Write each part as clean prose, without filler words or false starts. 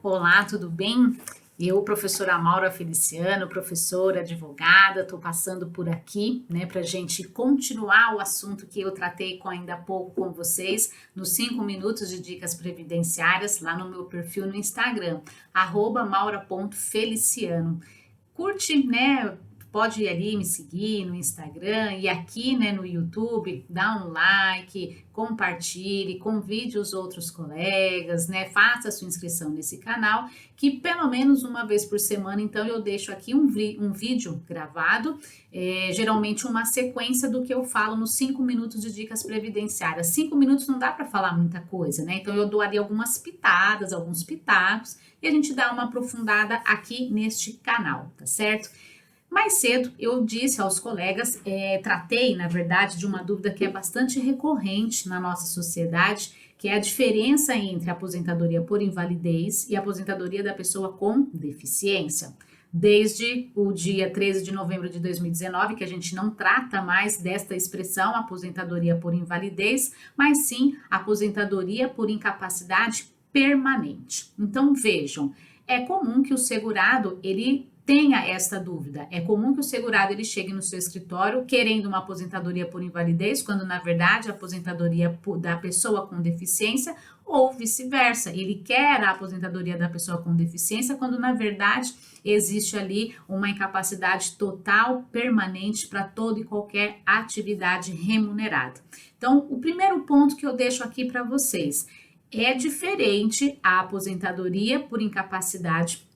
Olá, tudo bem? Eu, professora Maura Feliciano, professora, advogada, estou passando por aqui, né, para a gente continuar o assunto que eu tratei ainda há pouco com vocês, nos 5 minutos de dicas previdenciárias, lá no meu perfil no Instagram, @maura.feliciano. Curte, né? Pode ir ali me seguir no Instagram e aqui, né, no YouTube, dá um like, compartilhe, convide os outros colegas, né? Faça a sua inscrição nesse canal, que pelo menos uma vez por semana, então eu deixo aqui um vídeo gravado, geralmente uma sequência do que eu falo nos 5 minutos de dicas previdenciárias. 5 minutos não dá para falar muita coisa, né? Então eu dou ali algumas pitadas, alguns pitacos, e a gente dá uma aprofundada aqui neste canal, tá certo? Mais cedo eu disse aos colegas, tratei, na verdade, de uma dúvida que é bastante recorrente na nossa sociedade, que é a diferença entre a aposentadoria por invalidez e a aposentadoria da pessoa com deficiência. Desde o dia 13 de novembro de 2019, que a gente não trata mais desta expressão, aposentadoria por invalidez, mas sim aposentadoria por incapacidade permanente. Então vejam, é comum que o segurado ele tenha esta dúvida. É comum que o segurado ele chegue no seu escritório querendo uma aposentadoria por invalidez, quando na verdade a aposentadoria da pessoa com deficiência, ou vice-versa. Ele quer a aposentadoria da pessoa com deficiência, quando na verdade existe ali uma incapacidade total, permanente para toda e qualquer atividade remunerada. Então, o primeiro ponto que eu deixo aqui para vocês: é diferente a aposentadoria por incapacidade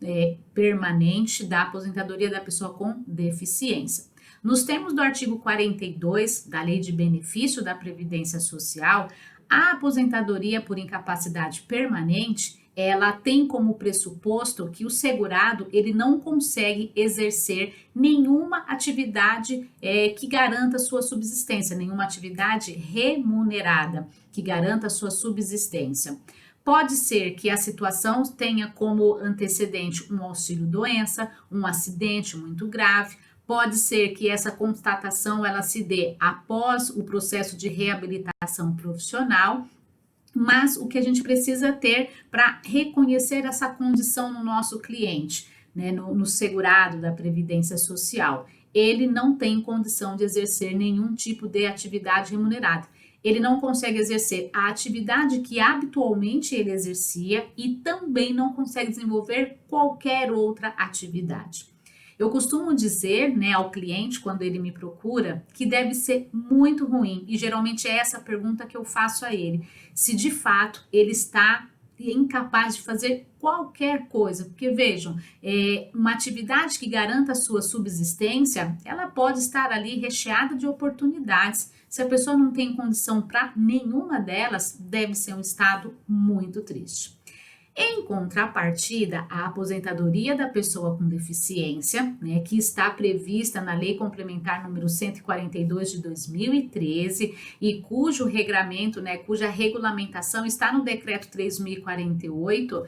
permanente da aposentadoria da pessoa com deficiência. Nos termos do artigo 42 da Lei de Benefício da Previdência Social, a aposentadoria por incapacidade permanente ela tem como pressuposto que o segurado ele não consegue exercer nenhuma atividade que garanta sua subsistência, nenhuma atividade remunerada que garanta sua subsistência. Pode ser que a situação tenha como antecedente um auxílio-doença, um acidente muito grave. Pode ser que essa constatação ela se dê após o processo de reabilitação profissional, mas o que a gente precisa ter para reconhecer essa condição no nosso cliente, né, no segurado da Previdência Social, ele não tem condição de exercer nenhum tipo de atividade remunerada. Ele não consegue exercer a atividade que habitualmente ele exercia e também não consegue desenvolver qualquer outra atividade. Eu costumo dizer, né, ao cliente quando ele me procura que deve ser muito ruim, e geralmente é essa pergunta que eu faço a ele, se de fato ele está incapaz de fazer qualquer coisa, porque vejam, uma atividade que garanta a sua subsistência, ela pode estar ali recheada de oportunidades. Se a pessoa não tem condição para nenhuma delas, deve ser um estado muito triste. Em contrapartida, a aposentadoria da pessoa com deficiência, né, que está prevista na Lei Complementar número 142 de 2013 e cujo regramento, né, cuja regulamentação está no Decreto 3.048,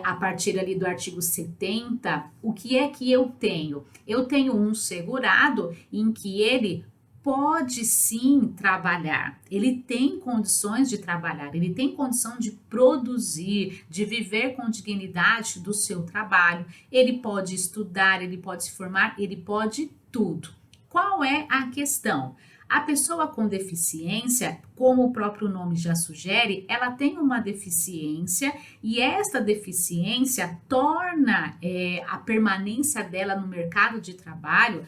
a partir ali do artigo 70, o que é que eu tenho? Eu tenho um segurado em que ele pode sim trabalhar, ele tem condições de trabalhar, ele tem condição de produzir, de viver com dignidade do seu trabalho, ele pode estudar, ele pode se formar, ele pode tudo. Qual é a questão? A pessoa com deficiência, como o próprio nome já sugere, ela tem uma deficiência e esta deficiência torna a permanência dela no mercado de trabalho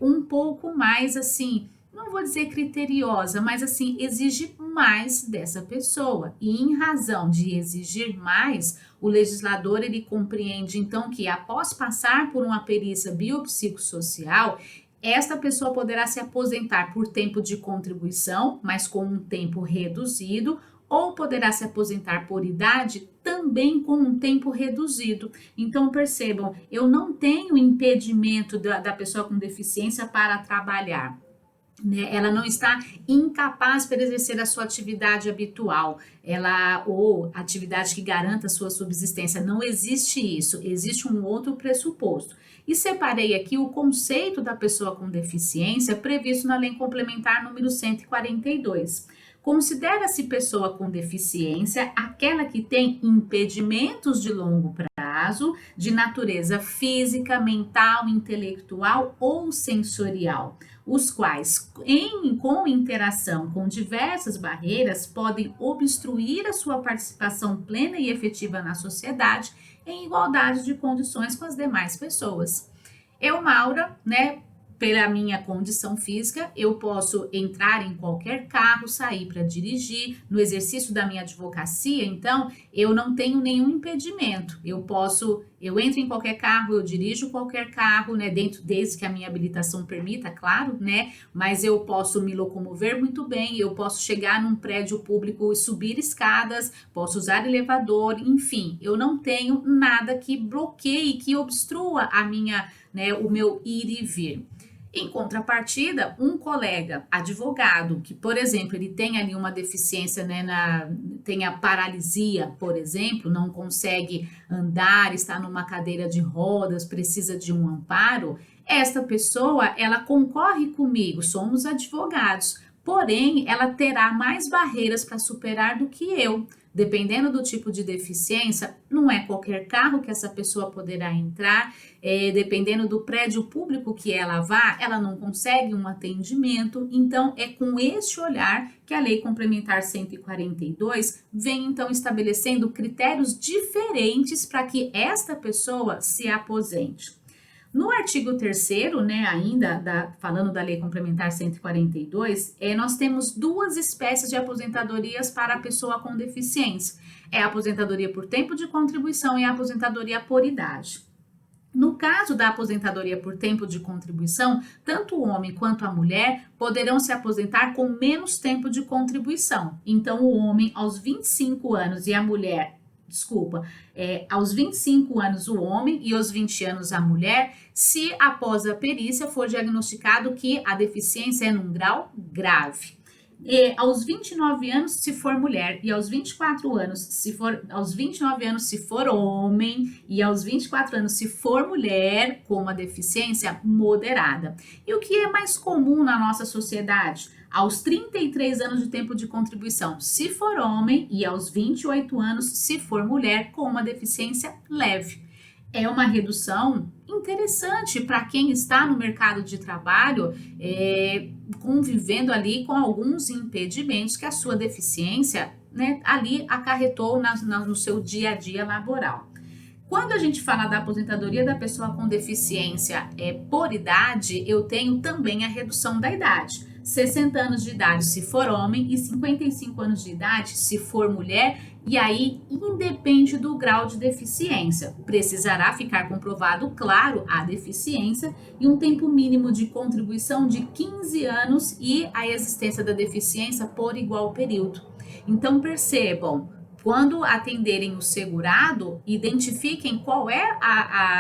um pouco mais assim, não vou dizer criteriosa, mas assim, exige mais dessa pessoa. E em razão de exigir mais, o legislador ele compreende então que após passar por uma perícia biopsicossocial, esta pessoa poderá se aposentar por tempo de contribuição, mas com um tempo reduzido, ou poderá se aposentar por idade também com um tempo reduzido. Então percebam, eu não tenho impedimento da pessoa com deficiência para trabalhar. Né? Ela não está incapaz para exercer a sua atividade habitual, ou atividade que garanta a sua subsistência. Não existe isso, existe um outro pressuposto. E separei aqui o conceito da pessoa com deficiência previsto na Lei Complementar número 142. Considera-se pessoa com deficiência aquela que tem impedimentos de longo prazo, de natureza física, mental, intelectual ou sensorial, os quais, com interação com diversas barreiras, podem obstruir a sua participação plena e efetiva na sociedade em igualdade de condições com as demais pessoas. Eu, Maura, né, pela minha condição física, eu posso entrar em qualquer carro, sair para dirigir. No exercício da minha advocacia, então, eu não tenho nenhum impedimento. Eu entro em qualquer carro, eu dirijo qualquer carro, né, desde que a minha habilitação permita, claro, né, mas eu posso me locomover muito bem, eu posso chegar num prédio público e subir escadas, posso usar elevador, enfim, eu não tenho nada que bloqueie, que obstrua o meu ir e vir. Em contrapartida, um colega advogado que, por exemplo, ele tem ali uma deficiência, né, tem a paralisia, por exemplo, não consegue andar, está numa cadeira de rodas, precisa de um amparo, esta pessoa, ela concorre comigo, somos advogados, porém, ela terá mais barreiras para superar do que eu. Dependendo do tipo de deficiência, não é qualquer carro que essa pessoa poderá entrar, dependendo do prédio público que ela vá, ela não consegue um atendimento. Então, é com este olhar que a Lei Complementar 142 vem, então, estabelecendo critérios diferentes para que esta pessoa se aposente. No artigo 3º, né, ainda falando da Lei Complementar 142, nós temos duas espécies de aposentadorias para a pessoa com deficiência. É a aposentadoria por tempo de contribuição e a aposentadoria por idade. No caso da aposentadoria por tempo de contribuição, tanto o homem quanto a mulher poderão se aposentar com menos tempo de contribuição. Então, o homem aos 25 anos e a mulher aos 25 anos o homem e aos 20 anos a mulher, se após a perícia for diagnosticado que a deficiência é num grau grave. Aos 29 anos se for mulher e aos 29 anos se for homem e aos 24 anos se for mulher com uma deficiência moderada. E o que é mais comum na nossa sociedade? Aos 33 anos de tempo de contribuição, se for homem, e aos 28 anos, se for mulher, com uma deficiência leve. É uma redução interessante para quem está no mercado de trabalho, convivendo ali com alguns impedimentos que a sua deficiência, né, ali acarretou no seu dia a dia laboral. Quando a gente fala da aposentadoria da pessoa com deficiência por idade, eu tenho também a redução da idade. 60 anos de idade se for homem e 55 anos de idade se for mulher, e aí independe do grau de deficiência. Precisará ficar comprovado, claro, a deficiência e um tempo mínimo de contribuição de 15 anos e a existência da deficiência por igual período. Então percebam, quando atenderem o segurado, identifiquem qual é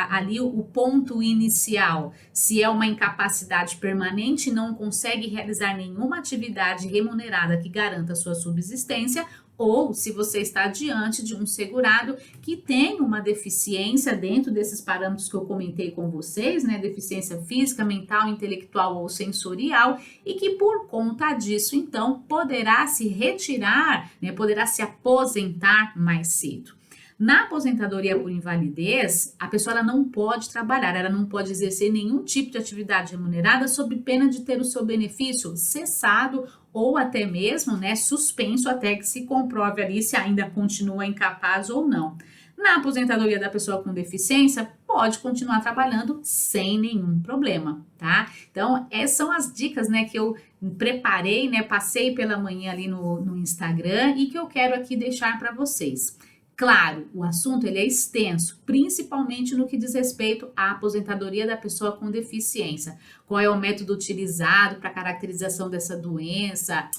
ali o ponto inicial. Se é uma incapacidade permanente e não consegue realizar nenhuma atividade remunerada que garanta sua subsistência, ou se você está diante de um segurado que tem uma deficiência dentro desses parâmetros que eu comentei com vocês, né? Deficiência física, mental, intelectual ou sensorial, e que por conta disso, então, poderá se retirar, né? Poderá se aposentar mais cedo. Na aposentadoria por invalidez, a pessoa ela não pode trabalhar, ela não pode exercer nenhum tipo de atividade remunerada sob pena de ter o seu benefício cessado ou até mesmo, né, suspenso até que se comprove ali se ainda continua incapaz ou não. Na aposentadoria da pessoa com deficiência, pode continuar trabalhando sem nenhum problema, tá? Então, essas são as dicas, né, que eu preparei, né, passei pela manhã ali no Instagram e que eu quero aqui deixar para vocês. Claro, o assunto ele é extenso, principalmente no que diz respeito à aposentadoria da pessoa com deficiência. Qual é o método utilizado para a caracterização dessa doença,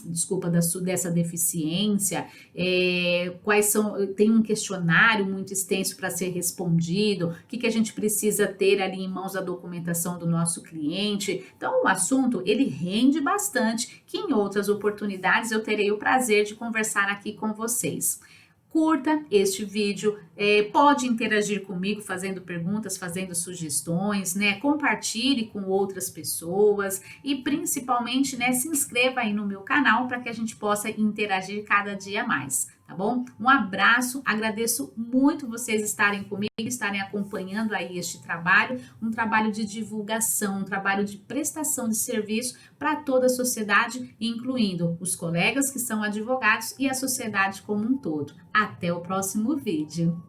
dessa deficiência, tem um questionário muito extenso para ser respondido, o que a gente precisa ter ali em mãos a documentação do nosso cliente. Então, o assunto ele rende bastante, que em outras oportunidades eu terei o prazer de conversar aqui com vocês. curta este vídeo, pode interagir comigo fazendo perguntas, fazendo sugestões, né? Compartilhe com outras pessoas e principalmente, né, se inscreva aí no meu canal para que a gente possa interagir cada dia mais, tá bom? Um abraço, agradeço muito vocês estarem comigo, estarem acompanhando aí este trabalho, um trabalho de divulgação, um trabalho de prestação de serviço para toda a sociedade, incluindo os colegas que são advogados e a sociedade como um todo. Até o próximo vídeo.